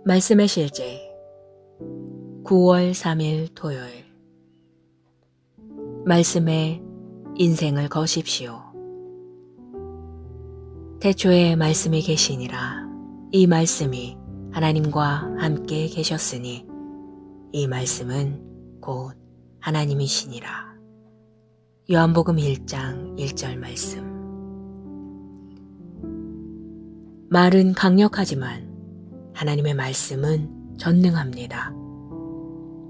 말씀의 실제 9월 3일 토요일. 말씀에 인생을 거십시오. 태초에 말씀이 계시니라. 이 말씀이 하나님과 함께 계셨으니 이 말씀은 곧 하나님이시니라. 요한복음 1장 1절 말씀. 말은 강력하지만 하나님의 말씀은 전능합니다.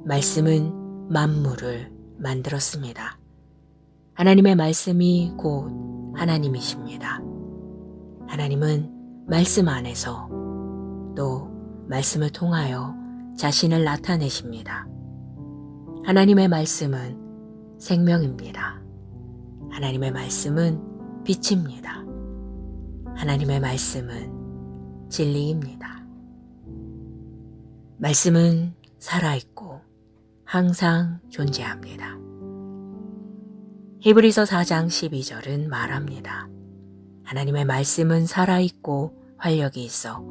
말씀은 만물을 만들었습니다. 하나님의 말씀이 곧 하나님이십니다. 하나님은 말씀 안에서 또 말씀을 통하여 자신을 나타내십니다. 하나님의 말씀은 생명입니다. 하나님의 말씀은 빛입니다. 하나님의 말씀은 진리입니다. 말씀은 살아있고 항상 존재합니다. 히브리서 4장 12절은 말합니다. 하나님의 말씀은 살아있고 활력이 있어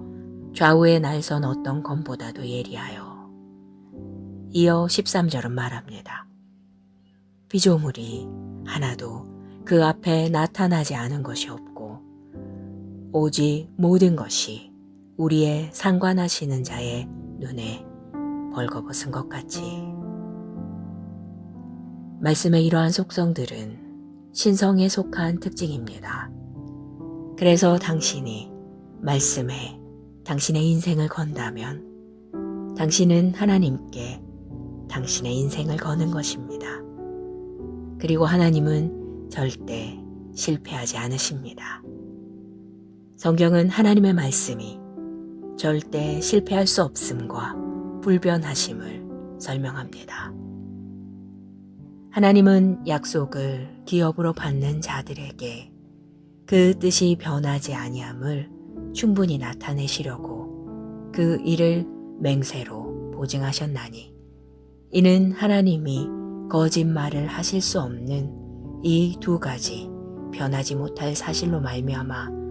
좌우에 날선 어떤 검보다도 예리하여. 이어 13절은 말합니다. 피조물이 하나도 그 앞에 나타나지 않은 것이 없고 오직 모든 것이 우리의 상관하시는 자의 눈에 벌거벗은 것 같이. 말씀의 이러한 속성들은 신성에 속한 특징입니다. 그래서 당신이 말씀에 당신의 인생을 건다면 당신은 하나님께 당신의 인생을 거는 것입니다. 그리고 하나님은 절대 실패하지 않으십니다. 성경은 하나님의 말씀이 절대 실패할 수 없음과 불변하심을 설명합니다. 하나님은 약속을 기업으로 받는 자들에게 그 뜻이 변하지 아니함을 충분히 나타내시려고 그 일을 맹세로 보증하셨나니 이는 하나님이 거짓말을 하실 수 없는 이 두 가지 변하지 못할 사실로 말미암아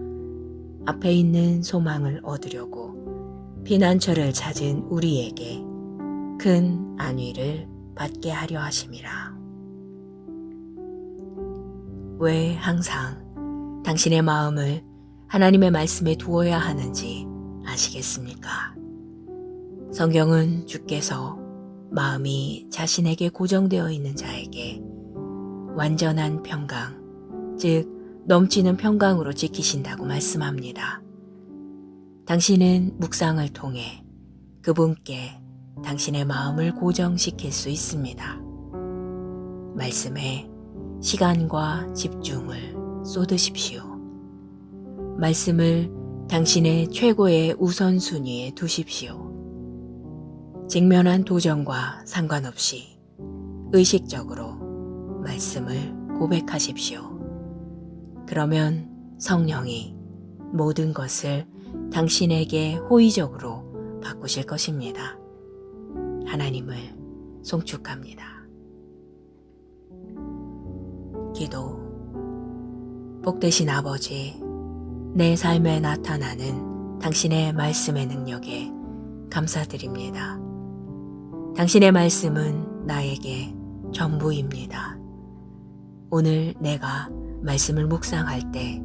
앞에 있는 소망을 얻으려고 피난처를 찾은 우리에게 큰 안위를 받게 하려 하심이라. 왜 항상 당신의 마음을 하나님의 말씀에 두어야 하는지 아시겠습니까? 성경은 주께서 마음이 자신에게 고정되어 있는 자에게 완전한 평강, 즉 넘치는 평강으로 지키신다고 말씀합니다. 당신은 묵상을 통해 그분께 당신의 마음을 고정시킬 수 있습니다. 말씀에 시간과 집중을 쏟으십시오. 말씀을 당신의 최고의 우선순위에 두십시오. 직면한 도전과 상관없이 의식적으로 말씀을 고백하십시오. 그러면 성령이 모든 것을 당신에게 호의적으로 바꾸실 것입니다. 하나님을 송축합니다. 기도. 복되신 아버지, 내 삶에 나타나는 당신의 말씀의 능력에 감사드립니다. 당신의 말씀은 나에게 전부입니다. 오늘 내가 말씀을 묵상할 때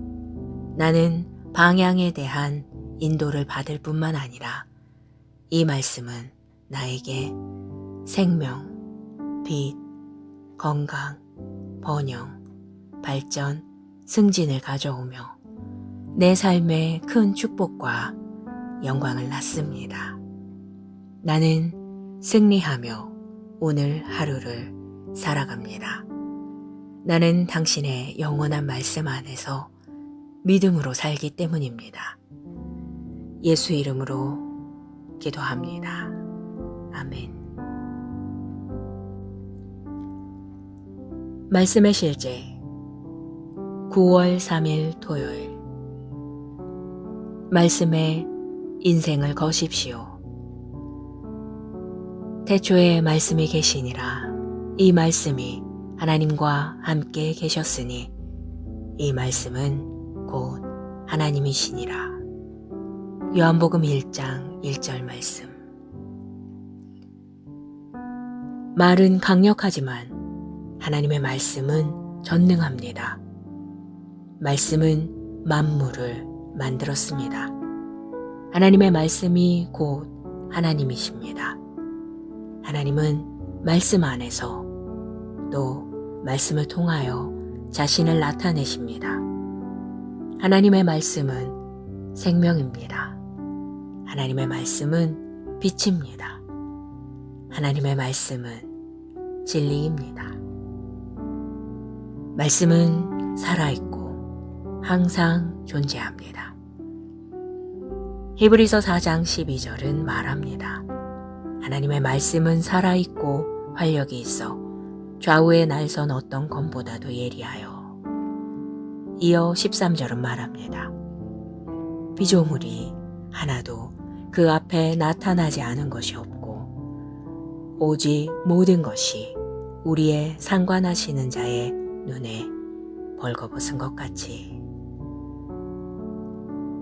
나는 방향에 대한 인도를 받을 뿐만 아니라 이 말씀은 나에게 생명, 빛, 건강, 번영, 발전, 승진을 가져오며 내 삶에 큰 축복과 영광을 낳습니다. 나는 승리하며 오늘 하루를 살아갑니다. 나는 당신의 영원한 말씀 안에서 믿음으로 살기 때문입니다. 예수 이름으로 기도합니다. 아멘. 말씀의 실제 9월 3일 토요일. 말씀에 인생을 거십시오. 태초에 말씀이 계시니라. 이 말씀이 하나님과 함께 계셨으니 이 말씀은 곧 하나님이시니라. 요한복음 1장 1절 말씀. 말은 강력하지만 하나님의 말씀은 전능합니다. 말씀은 만물을 만들었습니다. 하나님의 말씀이 곧 하나님이십니다. 하나님은 말씀 안에서 또 말씀을 통하여 자신을 나타내십니다. 하나님의 말씀은 생명입니다. 하나님의 말씀은 빛입니다. 하나님의 말씀은 진리입니다. 말씀은 살아있고 항상 존재합니다. 히브리서 4장 12절은 말합니다. 하나님의 말씀은 살아있고 활력이 있어 좌우에 날선 어떤 검보다도 예리하여. 이어 13절은 말합니다. 피조물이 하나도 그 앞에 나타나지 않은 것이 없고 오직 모든 것이 우리의 상관하시는 자의 눈에 벌거벗은 것 같이.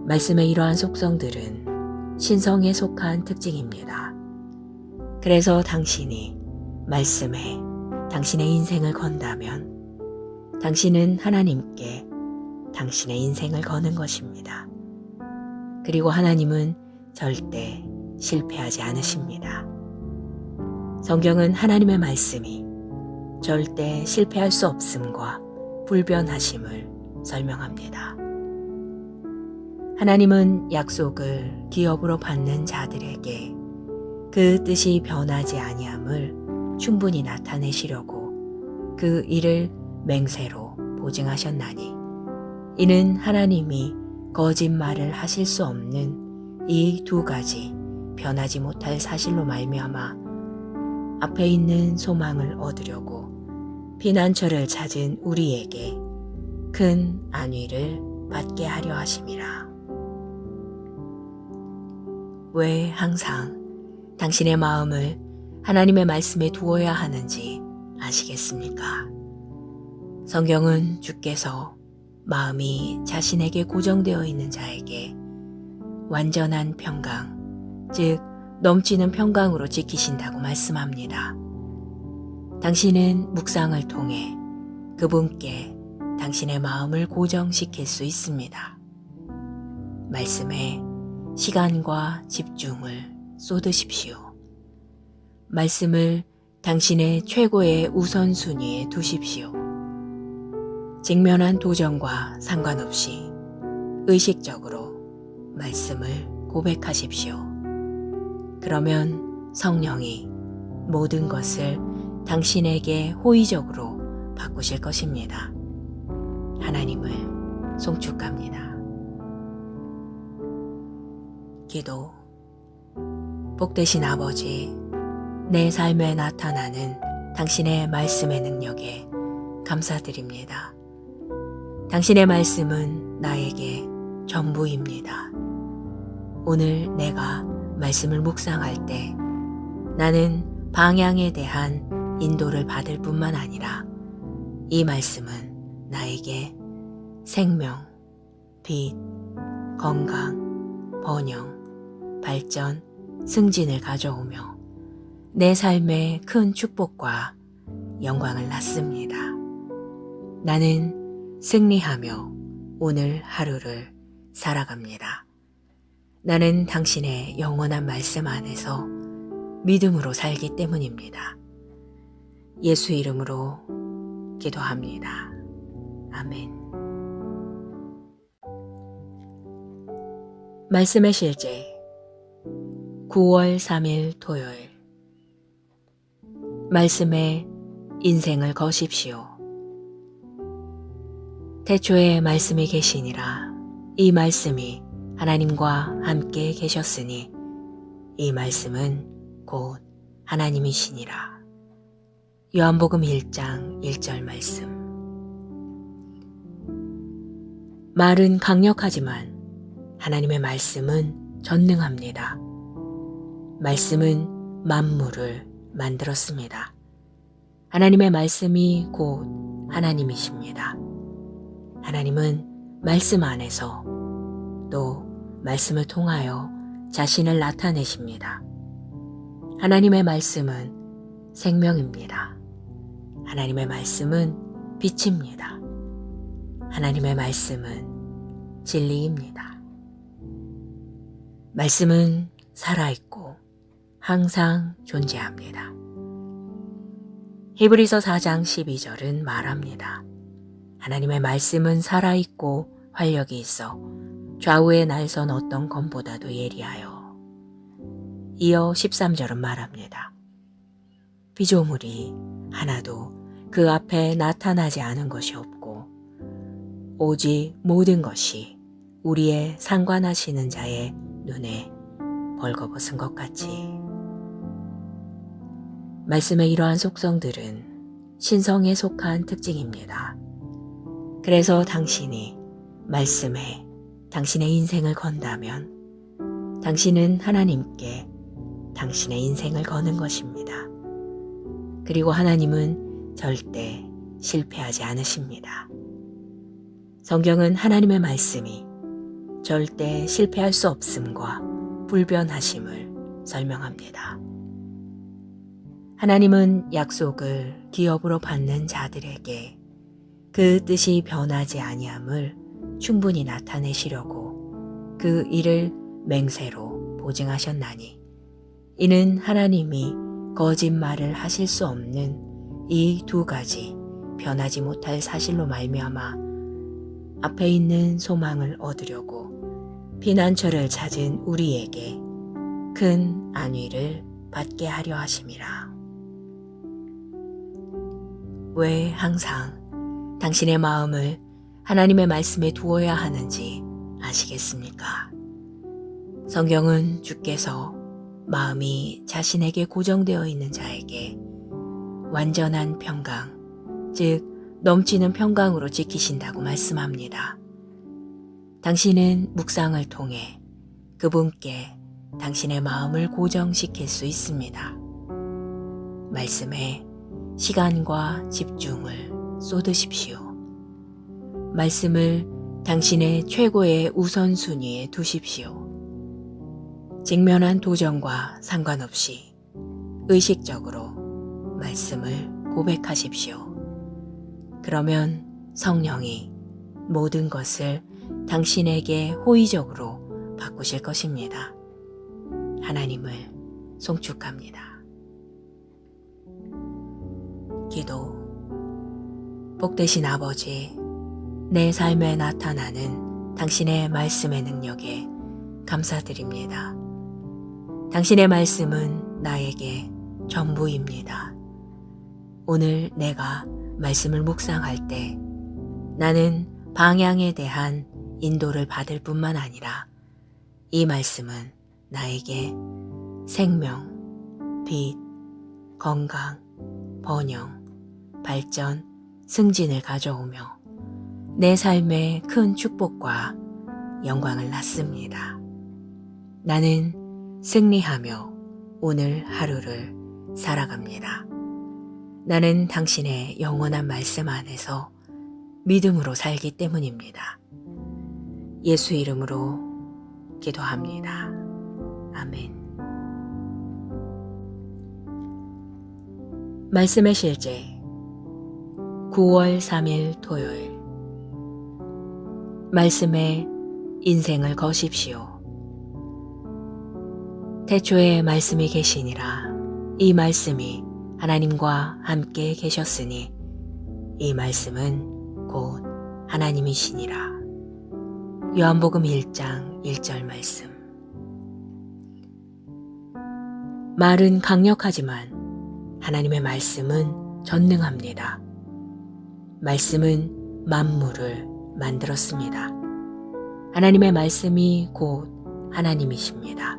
말씀의 이러한 속성들은 신성에 속한 특징입니다. 그래서 당신이 말씀에 당신의 인생을 건다면 당신은 하나님께 당신의 인생을 거는 것입니다. 그리고 하나님은 절대 실패하지 않으십니다. 성경은 하나님의 말씀이 절대 실패할 수 없음과 불변하심을 설명합니다. 하나님은 약속을 기업으로 받는 자들에게 그 뜻이 변하지 아니함을 충분히 나타내시려고 그 일을 맹세로 보증하셨나니 이는 하나님이 거짓말을 하실 수 없는 이 두 가지 변하지 못할 사실로 말미암아 앞에 있는 소망을 얻으려고 피난처를 찾은 우리에게 큰 안위를 받게 하려 하심이라. 왜 항상 당신의 마음을 하나님의 말씀에 두어야 하는지 아시겠습니까? 성경은 주께서 마음이 자신에게 고정되어 있는 자에게 완전한 평강, 즉 넘치는 평강으로 지키신다고 말씀합니다. 당신은 묵상을 통해 그분께 당신의 마음을 고정시킬 수 있습니다. 말씀에 시간과 집중을 쏟으십시오. 말씀을 당신의 최고의 우선순위에 두십시오. 직면한 도전과 상관없이 의식적으로 말씀을 고백하십시오. 그러면 성령이 모든 것을 당신에게 호의적으로 바꾸실 것입니다. 하나님을 송축합니다. 기도. 복되신 아버지, 내 삶에 나타나는 당신의 말씀의 능력에 감사드립니다. 당신의 말씀은 나에게 전부입니다. 오늘 내가 말씀을 묵상할 때 나는 방향에 대한 인도를 받을 뿐만 아니라 이 말씀은 나에게 생명, 빛, 건강, 번영, 발전, 승진을 가져오며 내 삶에 큰 축복과 영광을 낳습니다. 나는 승리하며 오늘 하루를 살아갑니다. 나는 당신의 영원한 말씀 안에서 믿음으로 살기 때문입니다. 예수 이름으로 기도합니다. 아멘. 말씀의 실제 9월 3일 토요일. 말씀에 인생을 거십시오. 태초에 말씀이 계시니라. 이 말씀이 하나님과 함께 계셨으니 이 말씀은 곧 하나님이시니라. 요한복음 1장 1절 말씀. 말은 강력하지만 하나님의 말씀은 전능합니다. 말씀은 만물을 만들었습니다. 하나님의 말씀이 곧 하나님이십니다. 하나님은 말씀 안에서 또 말씀을 통하여 자신을 나타내십니다. 하나님의 말씀은 생명입니다. 하나님의 말씀은 빛입니다. 하나님의 말씀은 진리입니다. 말씀은 살아있고 항상 존재합니다. 히브리서 4장 12절은 말합니다. 하나님의 말씀은 살아있고 활력이 있어 좌우에 날선 어떤 검보다도 예리하여. 이어 13절은 말합니다. 피조물이 하나도 그 앞에 나타나지 않은 것이 없고 오직 모든 것이 우리의 상관하시는 자의 눈에 벌거벗은 것 같이. 말씀의 이러한 속성들은 신성에 속한 특징입니다. 그래서 당신이 말씀에 당신의 인생을 건다면 당신은 하나님께 당신의 인생을 거는 것입니다. 그리고 하나님은 절대 실패하지 않으십니다. 성경은 하나님의 말씀이 절대 실패할 수 없음과 불변하심을 설명합니다. 하나님은 약속을 기업으로 받는 자들에게 그 뜻이 변하지 아니함을 충분히 나타내시려고 그 일을 맹세로 보증하셨나니 이는 하나님이 거짓말을 하실 수 없는 이 두 가지 변하지 못할 사실로 말미암아 앞에 있는 소망을 얻으려고 피난처를 찾은 우리에게 큰 안위를 받게 하려 하심이라. 왜 항상 당신의 마음을 하나님의 말씀에 두어야 하는지 아시겠습니까? 성경은 주께서 마음이 자신에게 고정되어 있는 자에게 완전한 평강, 즉 넘치는 평강으로 지키신다고 말씀합니다. 당신은 묵상을 통해 그분께 당신의 마음을 고정시킬 수 있습니다. 말씀에 시간과 집중을 쏟으십시오. 말씀을 당신의 최고의 우선순위에 두십시오. 직면한 도전과 상관없이 의식적으로 말씀을 고백하십시오. 그러면 성령이 모든 것을 당신에게 호의적으로 바꾸실 것입니다. 하나님을 송축합니다. 기도. 복되신 아버지, 내 삶에 나타나는 당신의 말씀의 능력에 감사드립니다. 당신의 말씀은 나에게 전부입니다. 오늘 내가 말씀을 묵상할 때 나는 방향에 대한 인도를 받을 뿐만 아니라 이 말씀은 나에게 생명, 빛, 건강, 번영, 발전, 승진을 가져오며 내 삶에 큰 축복과 영광을 낳습니다. 나는 승리하며 오늘 하루를 살아갑니다. 나는 당신의 영원한 말씀 안에서 믿음으로 살기 때문입니다. 예수 이름으로 기도합니다. 아멘. 말씀의 실제 9월 3일 토요일. 말씀에 인생을 거십시오. 태초에 말씀이 계시니라. 이 말씀이 하나님과 함께 계셨으니 이 말씀은 곧 하나님이시니라. 요한복음 1장 1절 말씀. 말은 강력하지만 하나님의 말씀은 전능합니다. 말씀은 만물을 만들었습니다. 하나님의 말씀이 곧 하나님이십니다.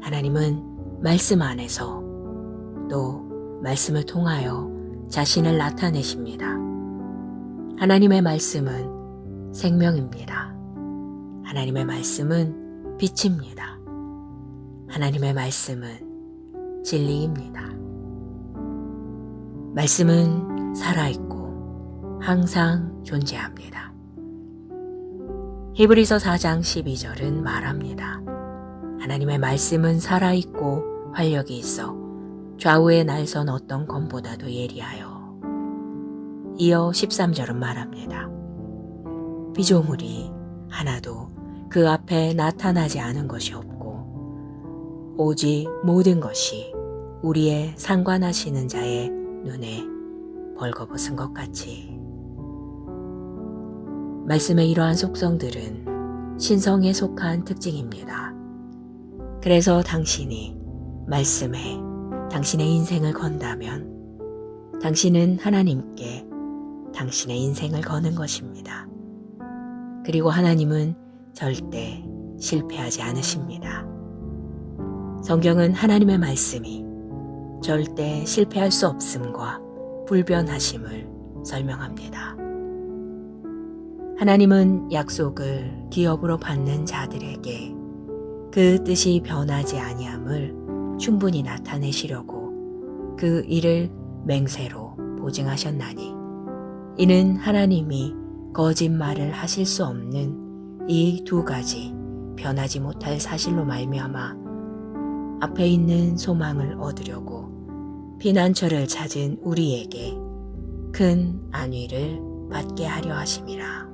하나님은 말씀 안에서 또 말씀을 통하여 자신을 나타내십니다. 하나님의 말씀은 생명입니다. 하나님의 말씀은 빛입니다. 하나님의 말씀은 진리입니다. 말씀은 살아있고 항상 존재합니다. 히브리서 4장 12절은 말합니다. 하나님의 말씀은 살아있고 활력이 있어 좌우의 날선 어떤 검보다도 예리하여. 이어 13절은 말합니다. 피조물이 하나도 그 앞에 나타나지 않은 것이 없고 오직 모든 것이 우리의 상관하시는 자의 눈에 벌거벗은 것 같이. 말씀의 이러한 속성들은 신성에 속한 특징입니다. 그래서 당신이 말씀에 당신의 인생을 건다면 당신은 하나님께 당신의 인생을 거는 것입니다. 그리고 하나님은 절대 실패하지 않으십니다. 성경은 하나님의 말씀이 절대 실패할 수 없음과 불변하심을 설명합니다. 하나님은 약속을 기업으로 받는 자들에게 그 뜻이 변하지 아니함을 충분히 나타내시려고 그 일을 맹세로 보증하셨나니 이는 하나님이 거짓말을 하실 수 없는 이 두 가지 변하지 못할 사실로 말미암아 앞에 있는 소망을 얻으려고 피난처를 찾은 우리에게 큰 안위를 받게 하려 하심이라.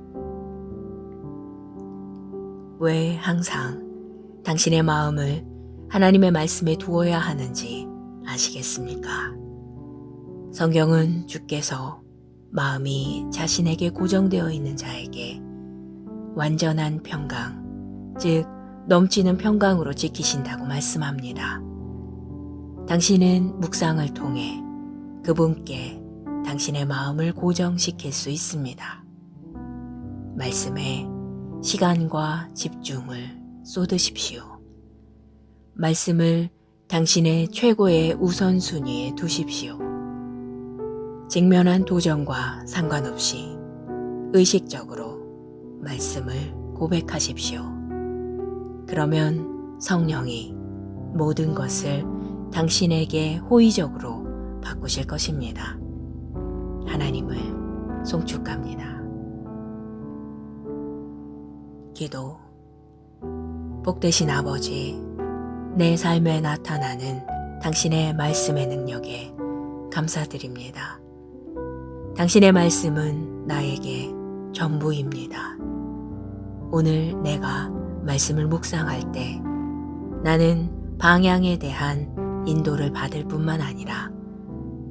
왜 항상 당신의 마음을 하나님의 말씀에 두어야 하는지 아시겠습니까? 성경은 주께서 마음이 자신에게 고정되어 있는 자에게 완전한 평강, 즉 넘치는 평강으로 지키신다고 말씀합니다. 당신은 묵상을 통해 그분께 당신의 마음을 고정시킬 수 있습니다. 말씀에 시간과 집중을 쏟으십시오. 말씀을 당신의 최고의 우선순위에 두십시오. 직면한 도전과 상관없이 의식적으로 말씀을 고백하십시오. 그러면 성령이 모든 것을 당신에게 호의적으로 바꾸실 것입니다. 하나님을 송축합니다. 기도. 복되신 아버지, 내 삶에 나타나는 당신의 말씀의 능력에 감사드립니다. 당신의 말씀은 나에게 전부입니다. 오늘 내가 말씀을 묵상할 때 나는 방향에 대한 인도를 받을 뿐만 아니라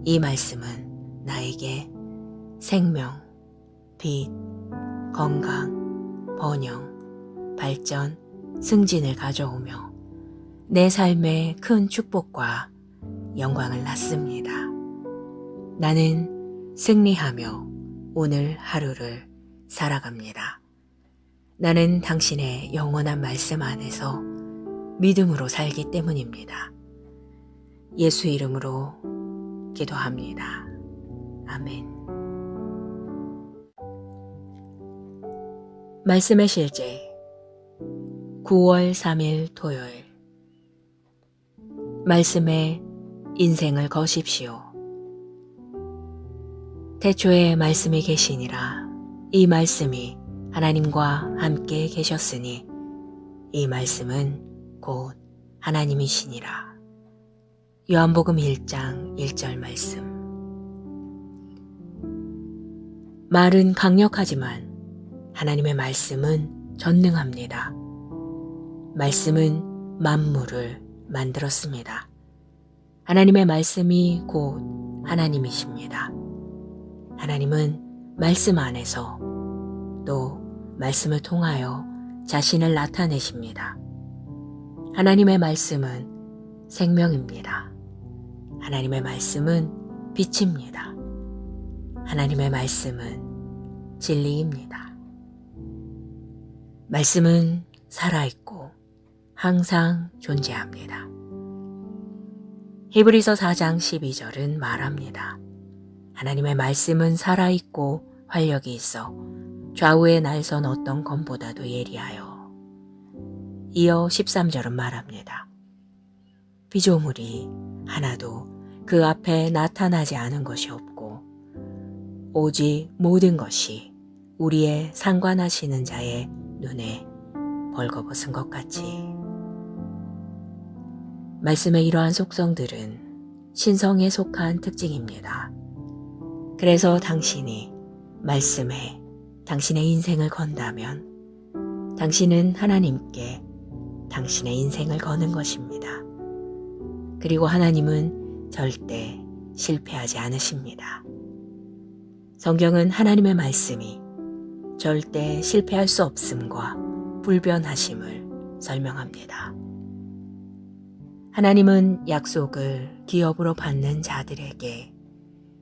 이 말씀은 나에게 생명, 빛, 건강, 번영, 발전, 승진을 가져오며 내 삶에 큰 축복과 영광을 낳습니다. 나는 승리하며 오늘 하루를 살아갑니다. 나는 당신의 영원한 말씀 안에서 믿음으로 살기 때문입니다. 예수 이름으로 기도합니다. 아멘. 말씀의 실제 9월 3일 토요일. 말씀에 인생을 거십시오. 태초에 말씀이 계시니라. 이 말씀이 하나님과 함께 계셨으니 이 말씀은 곧 하나님이시니라. 요한복음 1장 1절 말씀. 말은 강력하지만 하나님의 말씀은 전능합니다. 말씀은 만물을 만들었습니다. 하나님의 말씀이 곧 하나님이십니다. 하나님은 말씀 안에서 또 말씀을 통하여 자신을 나타내십니다. 하나님의 말씀은 생명입니다. 하나님의 말씀은 빛입니다. 하나님의 말씀은 진리입니다. 말씀은 살아있고 항상 존재합니다. 히브리서 4장 12절은 말합니다. 하나님의 말씀은 살아있고 활력이 있어 좌우의 날선 어떤 검보다도 예리하여. 이어 13절은 말합니다. 피조물이 하나도 그 앞에 나타나지 않은 것이 없고 오직 모든 것이 우리의 상관하시는 자의 눈에 벌거벗은 것 같이. 말씀의 이러한 속성들은 신성에 속한 특징입니다. 그래서 당신이 말씀에 당신의 인생을 건다면 당신은 하나님께 당신의 인생을 거는 것입니다. 그리고 하나님은 절대 실패하지 않으십니다. 성경은 하나님의 말씀이 절대 실패할 수 없음과 불변하심을 설명합니다. 하나님은 약속을 기업으로 받는 자들에게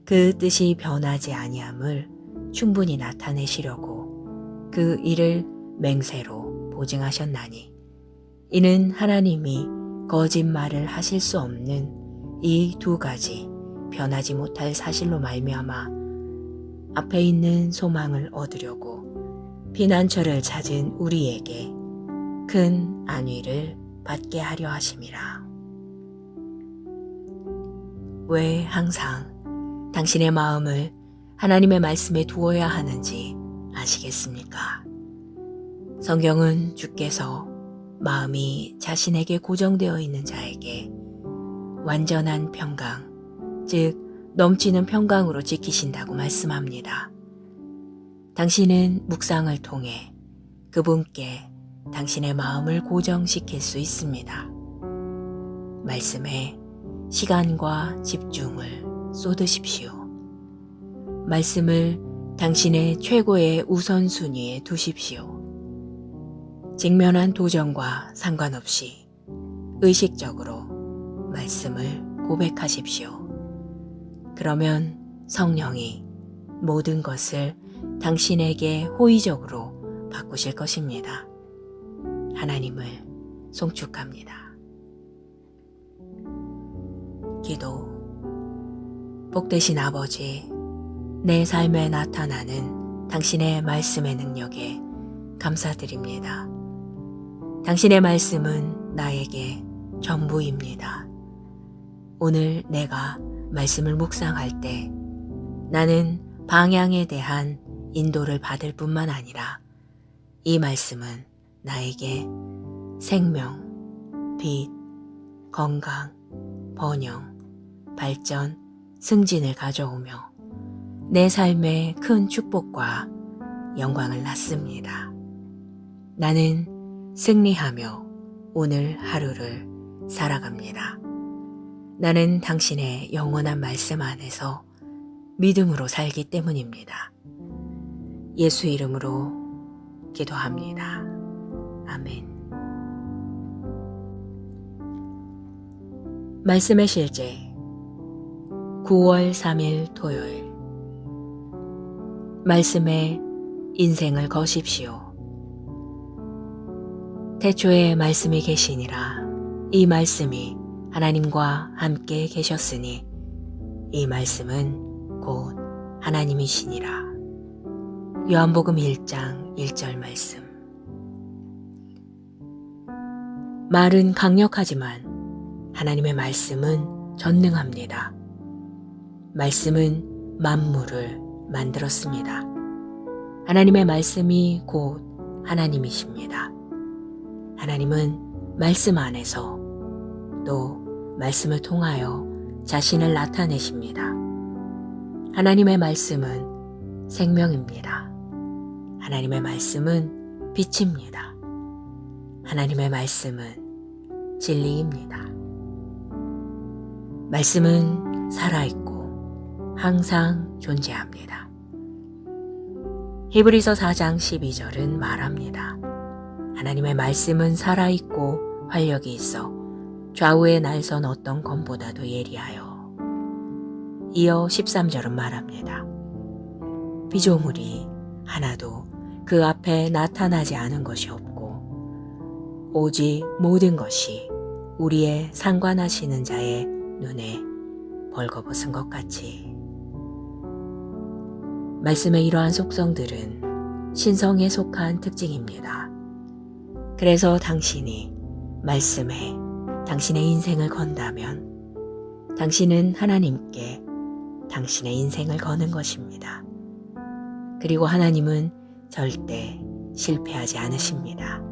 그 뜻이 변하지 아니함을 충분히 나타내시려고 그 일을 맹세로 보증하셨나니 이는 하나님이 거짓말을 하실 수 없는 이 두 가지 변하지 못할 사실로 말미암아 앞에 있는 소망을 얻으려고 피난처를 찾은 우리에게 큰 안위를 받게 하려 하심이라. 왜 항상 당신의 마음을 하나님의 말씀에 두어야 하는지 아시겠습니까? 성경은 주께서 마음이 자신에게 고정되어 있는 자에게 완전한 평강, 즉 넘치는 평강으로 지키신다고 말씀합니다. 당신은 묵상을 통해 그분께 당신의 마음을 고정시킬 수 있습니다. 말씀에 시간과 집중을 쏟으십시오. 말씀을 당신의 최고의 우선순위에 두십시오. 직면한 도전과 상관없이 의식적으로 말씀을 고백하십시오. 그러면 성령이 모든 것을 당신에게 호의적으로 바꾸실 것입니다. 하나님을 송축합니다. 기도. 복되신 아버지, 내 삶에 나타나는 당신의 말씀의 능력에 감사드립니다. 당신의 말씀은 나에게 전부입니다. 오늘 내가 말씀을 묵상할 때 나는 방향에 대한 인도를 받을 뿐만 아니라 이 말씀은 나에게 생명, 빛, 건강, 번영, 발전, 승진을 가져오며 내 삶에 큰 축복과 영광을 낳습니다. 나는 승리하며 오늘 하루를 살아갑니다. 나는 당신의 영원한 말씀 안에서 믿음으로 살기 때문입니다. 예수 이름으로 기도합니다. 아멘. 말씀의 실제 9월 3일 토요일. 말씀에 인생을 거십시오. 태초에 말씀이 계시니라. 이 말씀이 하나님과 함께 계셨으니 이 말씀은 곧 하나님이시니라. 요한복음 1장 1절 말씀. 말은 강력하지만 하나님의 말씀은 전능합니다. 말씀은 만물을 만들었습니다. 하나님의 말씀이 곧 하나님이십니다. 하나님은 말씀 안에서 또 말씀을 통하여 자신을 나타내십니다. 하나님의 말씀은 생명입니다. 하나님의 말씀은 빛입니다. 하나님의 말씀은 진리입니다. 말씀은 살아있고 항상 존재합니다. 히브리서 4장 12절은 말합니다. 하나님의 말씀은 살아있고 활력이 있어 좌우에 날선 어떤 검보다도 예리하여. 이어 13절은 말합니다. 피조물이 하나도 그 앞에 나타나지 않은 것이 없고 오직 모든 것이 우리의 상관하시는 자의 눈에 벌거벗은 것 같이. 말씀의 이러한 속성들은 신성에 속한 특징입니다. 그래서 당신이 말씀에 당신의 인생을 건다면 당신은 하나님께 당신의 인생을 거는 것입니다. 그리고 하나님은 절대 실패하지 않으십니다.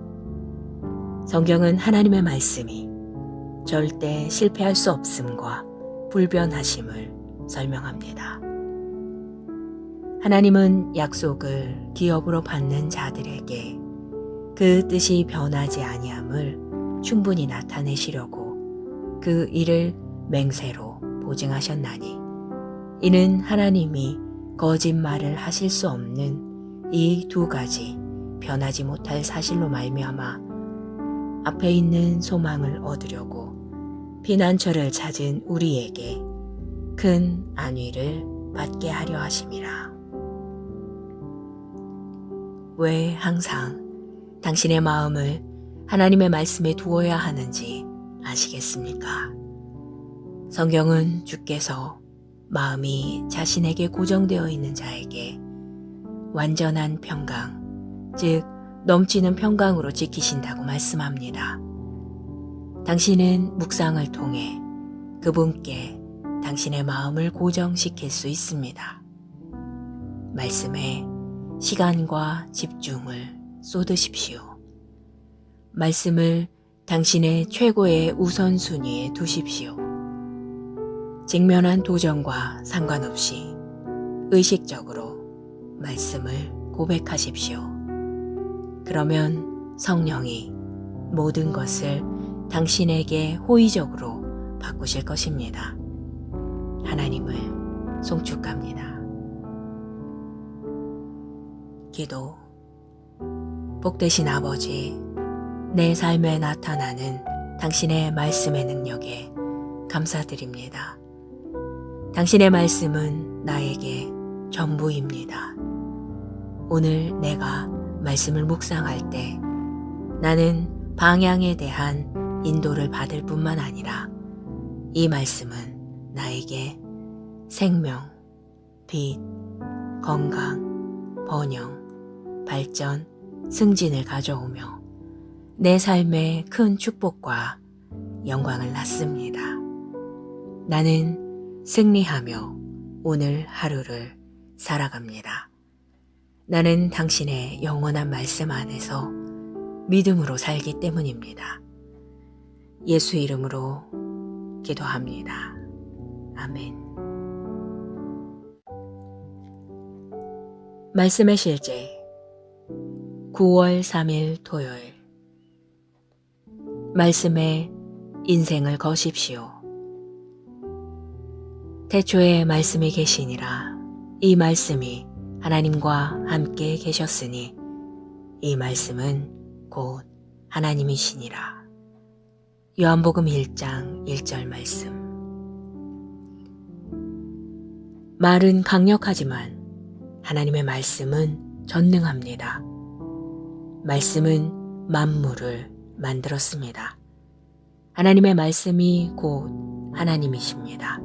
성경은 하나님의 말씀이 절대 실패할 수 없음과 불변하심을 설명합니다. 하나님은 약속을 기업으로 받는 자들에게 그 뜻이 변하지 아니함을 충분히 나타내시려고 그 일을 맹세로 보증하셨나니 이는 하나님이 거짓말을 하실 수 없는 이 두 가지 변하지 못할 사실로 말미암아 앞에 있는 소망을 얻으려고 피난처를 찾은 우리에게 큰 안위를 받게 하려 하심이라. 왜 항상 당신의 마음을 하나님의 말씀에 두어야 하는지 아시겠습니까? 성경은 주께서 마음이 자신에게 고정되어 있는 자에게 완전한 평강, 즉 넘치는 평강으로 지키신다고 말씀합니다. 당신은 묵상을 통해 그분께 당신의 마음을 고정시킬 수 있습니다. 말씀에 시간과 집중을 쏟으십시오. 말씀을 당신의 최고의 우선순위에 두십시오. 직면한 도전과 상관없이 의식적으로 말씀을 고백하십시오. 그러면 성령이 모든 것을 당신에게 호의적으로 바꾸실 것입니다. 하나님을 송축합니다. 기도. 복되신 아버지, 내 삶에 나타나는 당신의 말씀의 능력에 감사드립니다. 당신의 말씀은 나에게 전부입니다. 오늘 내가 말씀을 묵상할 때 나는 방향에 대한 인도를 받을 뿐만 아니라 이 말씀은 나에게 생명, 빛, 건강, 번영, 발전, 승진을 가져오며 내 삶에 큰 축복과 영광을 낳습니다. 나는 승리하며 오늘 하루를 살아갑니다. 나는 당신의 영원한 말씀 안에서 믿음으로 살기 때문입니다. 예수 이름으로 기도합니다. 아멘. 말씀의 실제 9월 3일 토요일. 말씀에 인생을 거십시오. 태초에 말씀이 계시니라. 이 말씀이 하나님과 함께 계셨으니 이 말씀은 곧 하나님이시니라. 요한복음 1장 1절 말씀. 말은 강력하지만 하나님의 말씀은 전능합니다. 말씀은 만물을 만들었습니다. 하나님의 말씀이 곧 하나님이십니다.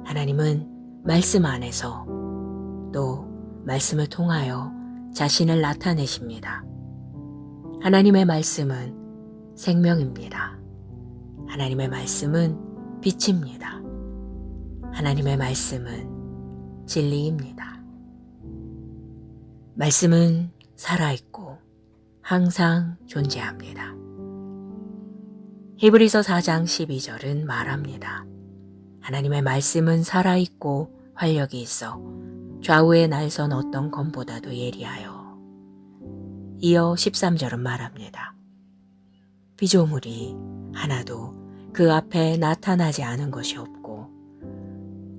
하나님은 말씀 안에서 또 말씀을 통하여 자신을 나타내십니다. 하나님의 말씀은 생명입니다. 하나님의 말씀은 빛입니다. 하나님의 말씀은 진리입니다. 말씀은 살아있고 항상 존재합니다. 히브리서 4장 12절은 말합니다. 하나님의 말씀은 살아있고 활력이 있어 좌우에 날선 어떤 검보다도 예리하여. 이어 13절은 말합니다. 피조물이 하나도 그 앞에 나타나지 않은 것이 없고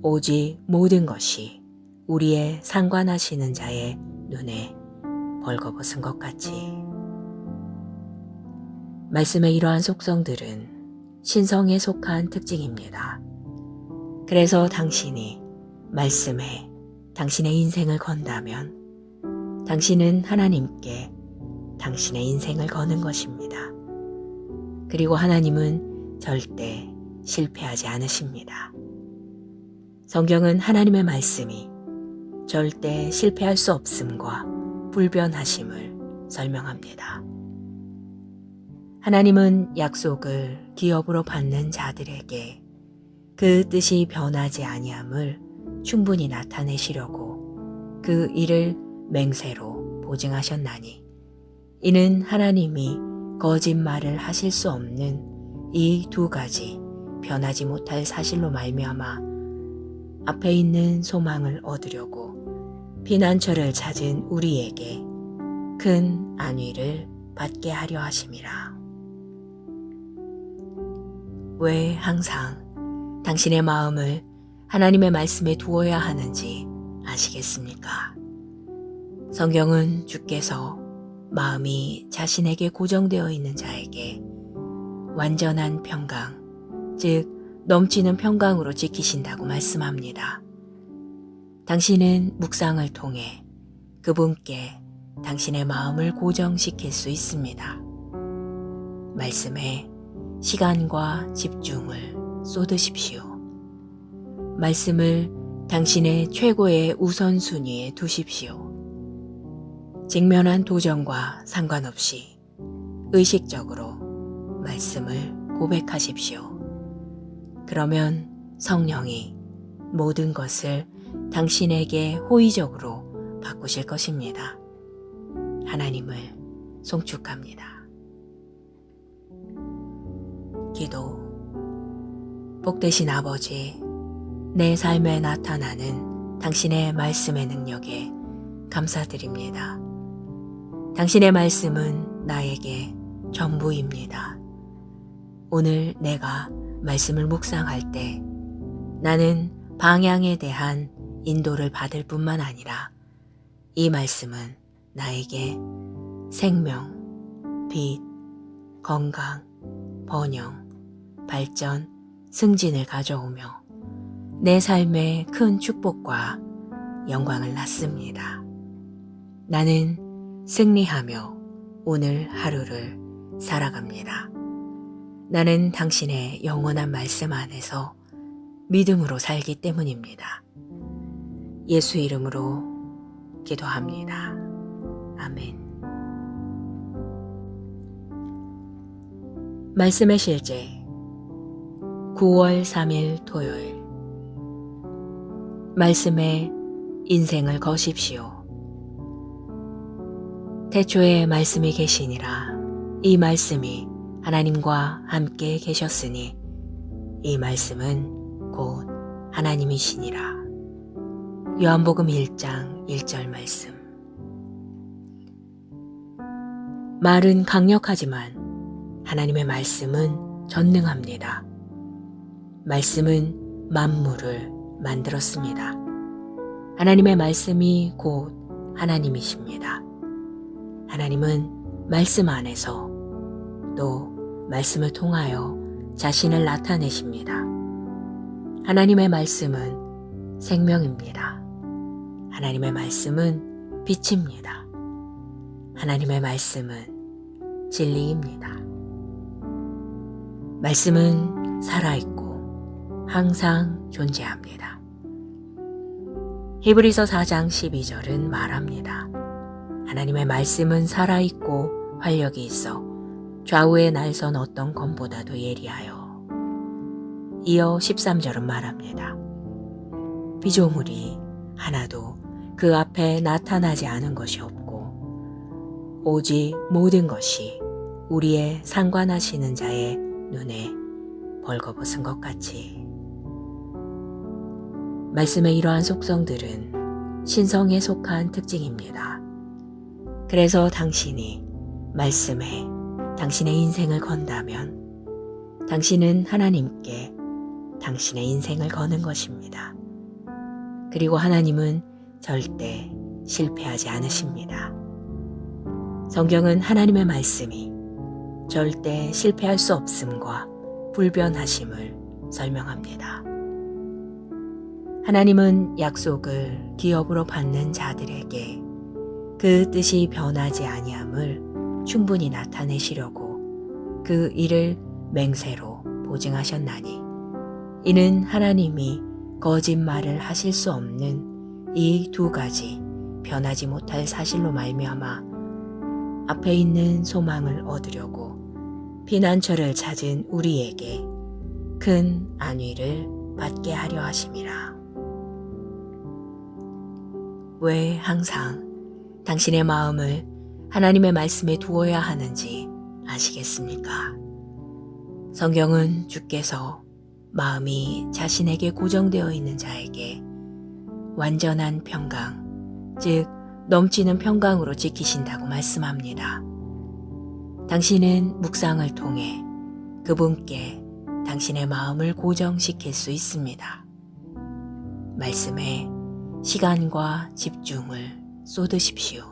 오직 모든 것이 우리의 상관하시는 자의 눈에 벌거벗은 것 같이. 말씀의 이러한 속성들은 신성에 속한 특징입니다. 그래서 당신이 말씀에 당신의 인생을 건다면 당신은 하나님께 당신의 인생을 거는 것입니다. 그리고 하나님은 절대 실패하지 않으십니다. 성경은 하나님의 말씀이 절대 실패할 수 없음과 불변하심을 설명합니다. 하나님은 약속을 기업으로 받는 자들에게 그 뜻이 변하지 아니함을 충분히 나타내시려고 그 일을 맹세로 보증하셨나니 이는 하나님이 거짓말을 하실 수 없는 이 두 가지 변하지 못할 사실로 말미암아 앞에 있는 소망을 얻으려고 피난처를 찾은 우리에게 큰 안위를 받게 하려 하심이라. 왜 항상 당신의 마음을 하나님의 말씀에 두어야 하는지 아시겠습니까? 성경은 주께서 마음이 자신에게 고정되어 있는 자에게 완전한 평강, 즉 넘치는 평강으로 지키신다고 말씀합니다. 당신은 묵상을 통해 그분께 당신의 마음을 고정시킬 수 있습니다. 말씀에 시간과 집중을 쏟으십시오. 말씀을 당신의 최고의 우선순위에 두십시오. 직면한 도전과 상관없이 의식적으로 말씀을 고백하십시오. 그러면 성령이 모든 것을 당신에게 호의적으로 바꾸실 것입니다. 하나님을 송축합니다. 기도. 복되신 아버지, 내 삶에 나타나는 당신의 말씀의 능력에 감사드립니다. 당신의 말씀은 나에게 전부입니다. 오늘 내가 말씀을 묵상할 때 나는 방향에 대한 인도를 받을 뿐만 아니라 이 말씀은 나에게 생명, 빛, 건강, 번영, 발전, 승진을 가져오며 내 삶에 큰 축복과 영광을 낳습니다. 나는 승리하며 오늘 하루를 살아갑니다. 나는 당신의 영원한 말씀 안에서 믿음으로 살기 때문입니다. 예수 이름으로 기도합니다. 아멘. 말씀의 실제 9월 3일 토요일. 말씀에 인생을 거십시오. 태초에 말씀이 계시니라. 이 말씀이 하나님과 함께 계셨으니 이 말씀은 곧 하나님이시니라. 요한복음 1장 1절 말씀. 말은 강력하지만 하나님의 말씀은 전능합니다. 말씀은 만물을 만들었습니다. 하나님의 말씀이 곧 하나님이십니다. 하나님은 말씀 안에서 또 말씀을 통하여 자신을 나타내십니다. 하나님의 말씀은 생명입니다. 하나님의 말씀은 빛입니다. 하나님의 말씀은 진리입니다. 말씀은 살아있고 항상 존재합니다. 히브리서 4장 12절은 말합니다. 하나님의 말씀은 살아있고 활력이 있어 좌우에 날선 어떤 검보다도 예리하여. 이어 13절은 말합니다. 피조물이 하나도 그 앞에 나타나지 않은 것이 없고 오직 모든 것이 우리의 상관하시는 자의 눈에 벌거벗은 것 같이. 말씀의 이러한 속성들은 신성에 속한 특징입니다. 그래서 당신이 말씀에 당신의 인생을 건다면 당신은 하나님께 당신의 인생을 거는 것입니다. 그리고 하나님은 절대 실패하지 않으십니다. 성경은 하나님의 말씀이 절대 실패할 수 없음과 불변하심을 설명합니다. 하나님은 약속을 기업으로 받는 자들에게 그 뜻이 변하지 아니함을 충분히 나타내시려고 그 일을 맹세로 보증하셨나니 이는 하나님이 거짓말을 하실 수 없는 이 두 가지 변하지 못할 사실로 말미암아 앞에 있는 소망을 얻으려고 피난처를 찾은 우리에게 큰 안위를 받게 하려 하심이라. 왜 항상 당신의 마음을 하나님의 말씀에 두어야 하는지 아시겠습니까? 성경은 주께서 마음이 자신에게 고정되어 있는 자에게 완전한 평강, 즉 넘치는 평강으로 지키신다고 말씀합니다. 당신은 묵상을 통해 그분께 당신의 마음을 고정시킬 수 있습니다. 말씀에 시간과 집중을 쏟으십시오.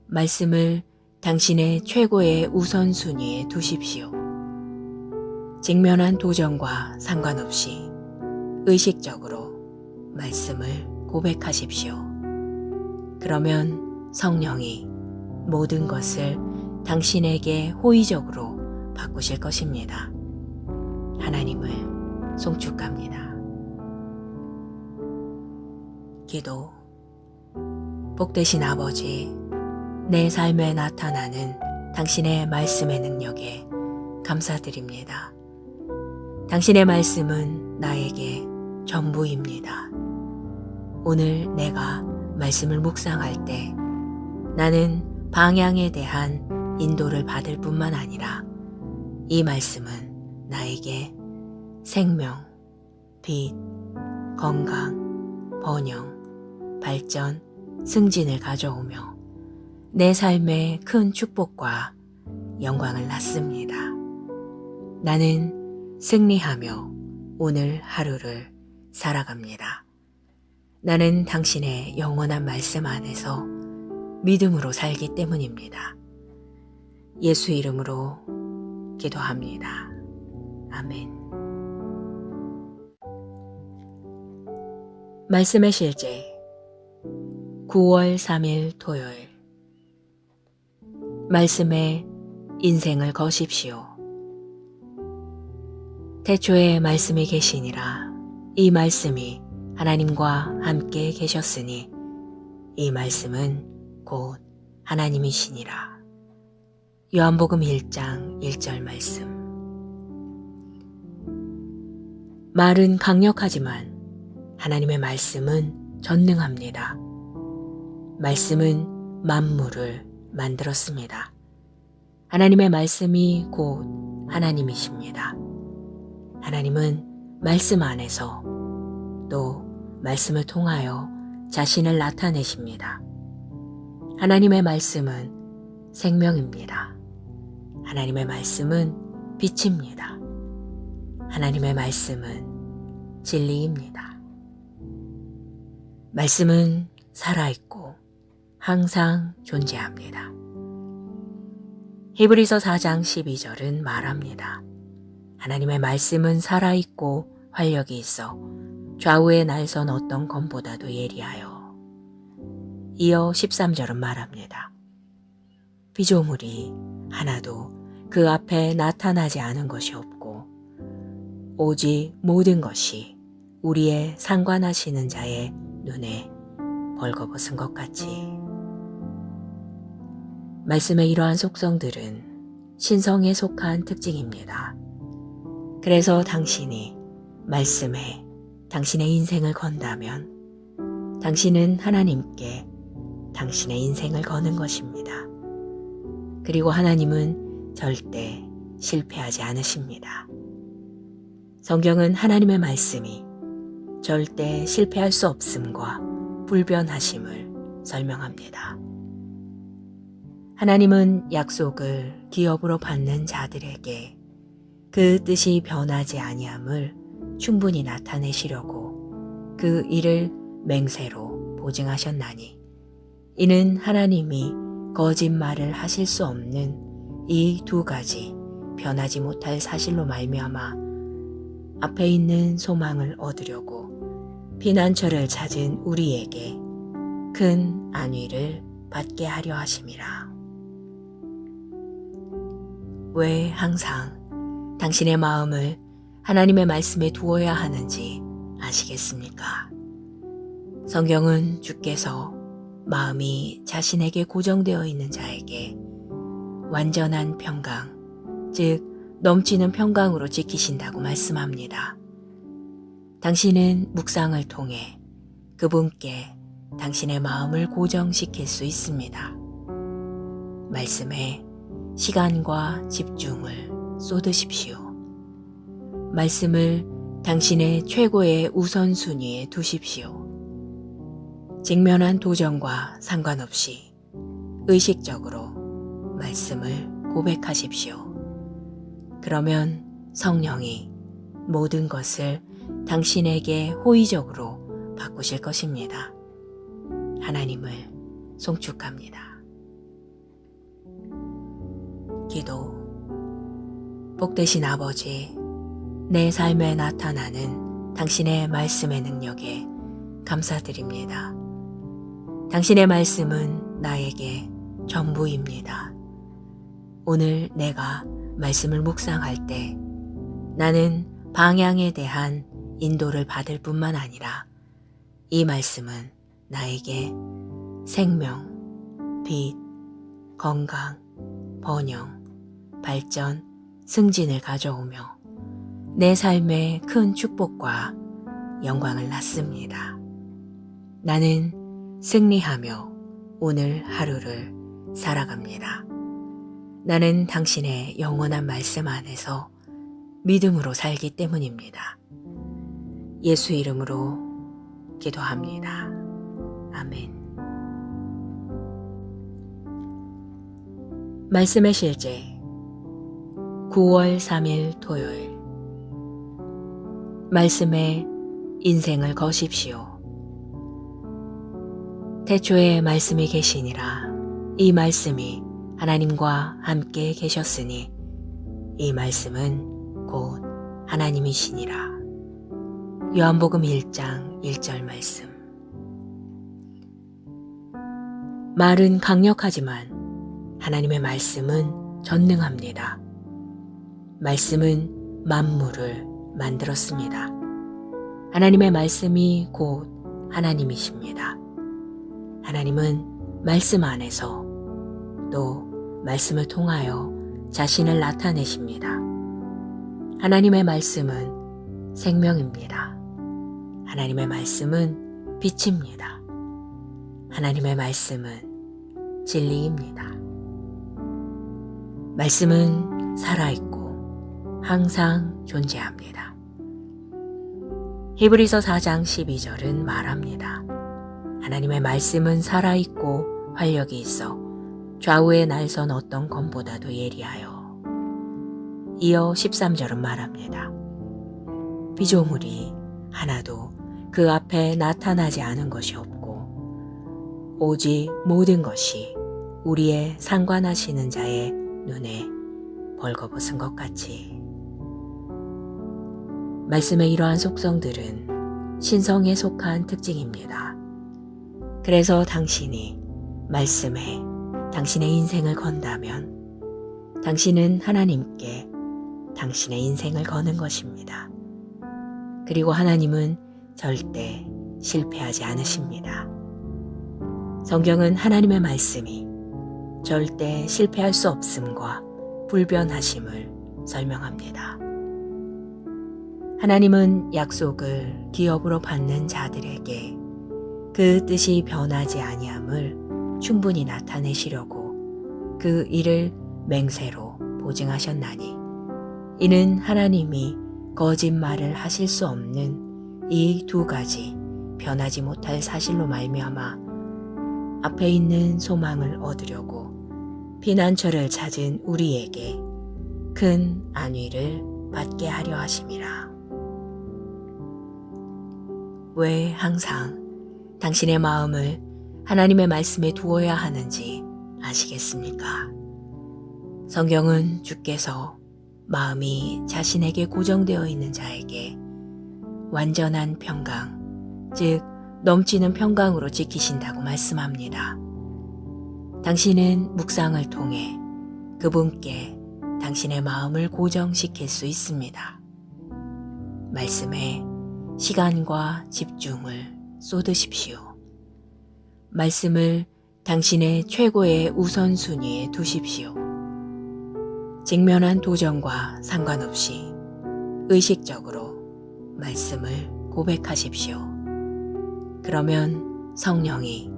말씀을 당신의 최고의 우선순위에 두십시오. 직면한 도전과 상관없이 의식적으로 말씀을 고백하십시오. 그러면 성령이 모든 것을 당신에게 호의적으로 바꾸실 것입니다. 하나님을 송축합니다. 기도. 복되신 아버지, 내 삶에 나타나는 당신의 말씀의 능력에 감사드립니다. 당신의 말씀은 나에게 전부입니다. 오늘 내가 말씀을 묵상할 때 나는 방향에 대한 인도를 받을 뿐만 아니라 이 말씀은 나에게 생명, 빛, 건강, 번영, 발전, 승진을 가져오며 내 삶에 큰 축복과 영광을 낳습니다. 나는 승리하며 오늘 하루를 살아갑니다. 나는 당신의 영원한 말씀 안에서 믿음으로 살기 때문입니다. 예수 이름으로 기도합니다. 아멘. 말씀의 실제 9월 3일 토요일. 말씀에 인생을 거십시오. 태초에 말씀이 계시니라. 이 말씀이 하나님과 함께 계셨으니 이 말씀은 곧 하나님이시니라. 요한복음 1장 1절 말씀. 말은 강력하지만 하나님의 말씀은 전능합니다. 말씀은 만물을 만들었습니다. 하나님의 말씀이 곧 하나님이십니다. 하나님은 말씀 안에서 또 말씀을 통하여 자신을 나타내십니다. 하나님의 말씀은 생명입니다. 하나님의 말씀은 빛입니다. 하나님의 말씀은 진리입니다. 말씀은 살아있고 항상 존재합니다. 히브리서 4장 12절은 말합니다. 하나님의 말씀은 살아있고 활력이 있어 좌우에 날선 어떤 검보다도 예리하여. 이어 13절은 말합니다. 피조물이 하나도 그 앞에 나타나지 않은 것이 없고 오직 모든 것이 우리의 상관하시는 자의 눈에 벌거벗은 것 같이. 말씀의 이러한 속성들은 신성에 속한 특징입니다. 그래서 당신이 말씀에 당신의 인생을 건다면 당신은 하나님께 당신의 인생을 거는 것입니다. 그리고 하나님은 절대 실패하지 않으십니다. 성경은 하나님의 말씀이 절대 실패할 수 없음과 불변하심을 설명합니다. 하나님은 약속을 기업으로 받는 자들에게 그 뜻이 변하지 아니함을 충분히 나타내시려고 그 일을 맹세로 보증하셨나니 이는 하나님이 거짓말을 하실 수 없는 이 두 가지 변하지 못할 사실로 말미암아 앞에 있는 소망을 얻으려고 피난처를 찾은 우리에게 큰 안위를 받게 하려 하심이라. 왜 항상 당신의 마음을 하나님의 말씀에 두어야 하는지 아시겠습니까? 성경은 주께서 마음이 자신에게 고정되어 있는 자에게 완전한 평강, 즉 넘치는 평강으로 지키신다고 말씀합니다. 당신은 묵상을 통해 그분께 당신의 마음을 고정시킬 수 있습니다. 말씀에 시간과 집중을 쏟으십시오. 말씀을 당신의 최고의 우선순위에 두십시오. 직면한 도전과 상관없이 의식적으로 말씀을 고백하십시오. 그러면 성령이 모든 것을 당신에게 호의적으로 바꾸실 것입니다. 하나님을 송축합니다. 기도. 복되신 아버지, 내 삶에 나타나는 당신의 말씀의 능력에 감사드립니다. 당신의 말씀은 나에게 전부입니다. 오늘 내가 말씀을 묵상할 때 나는 방향에 대한 인도를 받을 뿐만 아니라 이 말씀은 나에게 생명, 빛, 건강, 번영, 발전, 승진을 가져오며 내 삶에 큰 축복과 영광을 낳습니다. 나는 승리하며 오늘 하루를 살아갑니다. 나는 당신의 영원한 말씀 안에서 믿음으로 살기 때문입니다. 예수 이름으로 기도합니다. 아멘. 말씀의 실제 9월 3일 토요일. 말씀에 인생을 거십시오. 태초에 말씀이 계시니라. 이 말씀이 하나님과 함께 계셨으니 이 말씀은 곧 하나님이시니라. 요한복음 1장 1절 말씀. 말은 강력하지만 하나님의 말씀은 전능합니다. 말씀은 만물을 만들었습니다. 하나님의 말씀이 곧 하나님이십니다. 하나님은 말씀 안에서 또 말씀을 통하여 자신을 나타내십니다. 하나님의 말씀은 생명입니다. 하나님의 말씀은 빛입니다. 하나님의 말씀은 진리입니다. 말씀은 살아있고 항상 존재합니다. 히브리서 4장 12절은 말합니다. 하나님의 말씀은 살아있고 활력이 있어 좌우의 날선 어떤 검보다도 예리하여. 이어 13절은 말합니다. 피조물이 하나도 그 앞에 나타나지 않은 것이 없고 오직 모든 것이 우리의 상관하시는 자의 눈에 벌거벗은 것 같이. 말씀의 이러한 속성들은 신성에 속한 특징입니다. 그래서 당신이 말씀에 당신의 인생을 건다면 당신은 하나님께 당신의 인생을 거는 것입니다. 그리고 하나님은 절대 실패하지 않으십니다. 성경은 하나님의 말씀이 절대 실패할 수 없음과 불변하심을 설명합니다. 하나님은 약속을 기업으로 받는 자들에게 그 뜻이 변하지 아니함을 충분히 나타내시려고 그 일을 맹세로 보증하셨나니 이는 하나님이 거짓말을 하실 수 없는 이 두 가지 변하지 못할 사실로 말미암아 앞에 있는 소망을 얻으려고 피난처를 찾은 우리에게 큰 안위를 받게 하려 하심이라. 왜 항상 당신의 마음을 하나님의 말씀에 두어야 하는지 아시겠습니까? 성경은 주께서 마음이 자신에게 고정되어 있는 자에게 완전한 평강, 즉 넘치는 평강으로 지키신다고 말씀합니다. 당신은 묵상을 통해 그분께 당신의 마음을 고정시킬 수 있습니다. 말씀에 시간과 집중을 쏟으십시오. 말씀을 당신의 최고의 우선순위에 두십시오. 직면한 도전과 상관없이 의식적으로 말씀을 고백하십시오. 그러면 성령이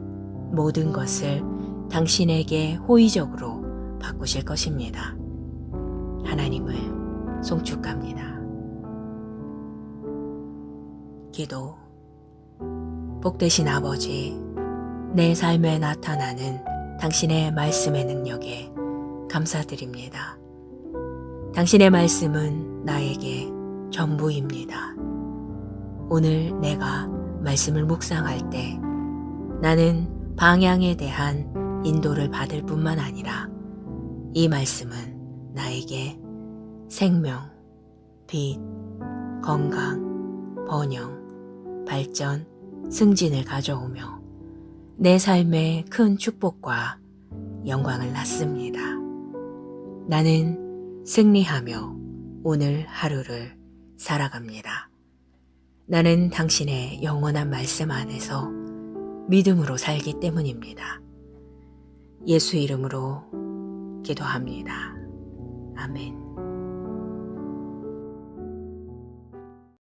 모든 것을 당신에게 호의적으로 바꾸실 것입니다. 하나님을 송축합니다. 기도. 복되신 아버지, 내 삶에 나타나는 당신의 말씀의 능력에 감사드립니다. 당신의 말씀은 나에게 전부입니다. 오늘 내가 말씀을 묵상할 때 나는 방향에 대한 인도를 받을 뿐만 아니라 이 말씀은 나에게 생명, 빛, 건강, 번영, 발전, 승진을 가져오며 내 삶에 큰 축복과 영광을 낳습니다. 나는 승리하며 오늘 하루를 살아갑니다. 나는 당신의 영원한 말씀 안에서 믿음으로 살기 때문입니다. 예수 이름으로 기도합니다. 아멘.